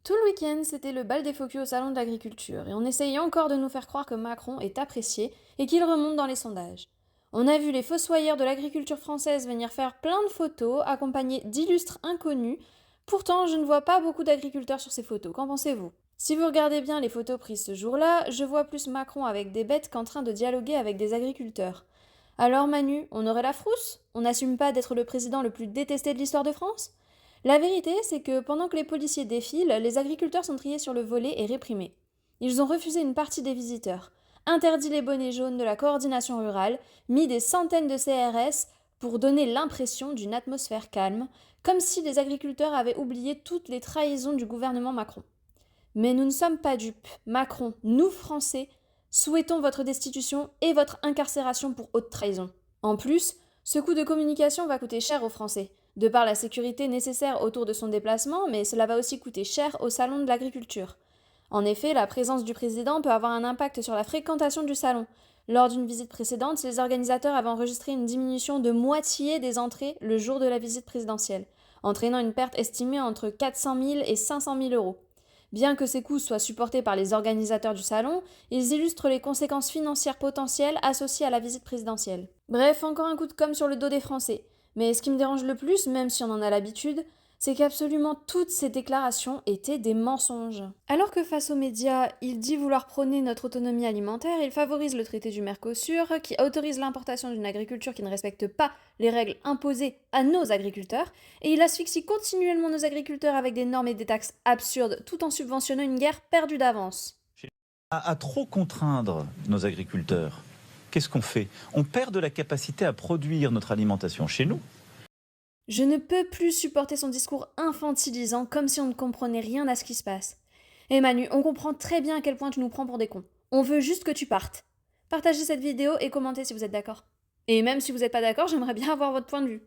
Tout le week-end, c'était le bal des focus au salon de l'agriculture, et on essaye encore de nous faire croire que Macron est apprécié et qu'il remonte dans les sondages. On a vu les fossoyeurs de l'agriculture française venir faire plein de photos, accompagnés d'illustres inconnus. Pourtant, je ne vois pas beaucoup d'agriculteurs sur ces photos. Qu'en pensez-vous? Si vous regardez bien les photos prises ce jour-là, je vois plus Macron avec des bêtes qu'en train de dialoguer avec des agriculteurs. Alors Manu, on aurait la frousse? On n'assume pas d'être le président le plus détesté de l'histoire de France? La vérité, c'est que pendant que les policiers défilent, les agriculteurs sont triés sur le volet et réprimés. Ils ont refusé une partie des visiteurs, interdit les bonnets jaunes de la coordination rurale, mis des centaines de CRS pour donner l'impression d'une atmosphère calme, comme si les agriculteurs avaient oublié toutes les trahisons du gouvernement Macron. Mais nous ne sommes pas dupes. Macron, nous Français, souhaitons votre destitution et votre incarcération pour haute trahison. En plus, ce coup de communication va coûter cher aux Français, de par la sécurité nécessaire autour de son déplacement, mais cela va aussi coûter cher au salon de l'agriculture. En effet, la présence du président peut avoir un impact sur la fréquentation du salon. Lors d'une visite précédente, les organisateurs avaient enregistré une diminution de moitié des entrées le jour de la visite présidentielle, entraînant une perte estimée entre 400 000 et 500 000 euros. Bien que ces coûts soient supportés par les organisateurs du salon, ils illustrent les conséquences financières potentielles associées à la visite présidentielle. Bref, encore un coup de com' sur le dos des Français. Mais ce qui me dérange le plus, même si on en a l'habitude, c'est qu'absolument toutes ces déclarations étaient des mensonges. Alors que face aux médias, il dit vouloir prôner notre autonomie alimentaire, il favorise le traité du Mercosur, qui autorise l'importation d'une agriculture qui ne respecte pas les règles imposées à nos agriculteurs, et il asphyxie continuellement nos agriculteurs avec des normes et des taxes absurdes, tout en subventionnant une guerre perdue d'avance. À trop contraindre nos agriculteurs, qu'est-ce qu'on fait? On perd de la capacité à produire notre alimentation chez nous. Je ne peux plus supporter son discours infantilisant comme si on ne comprenait rien à ce qui se passe. Et Manu, on comprend très bien à quel point tu nous prends pour des cons. On veut juste que tu partes. Partagez cette vidéo et commentez si vous êtes d'accord. Et même si vous n'êtes pas d'accord, j'aimerais bien avoir votre point de vue.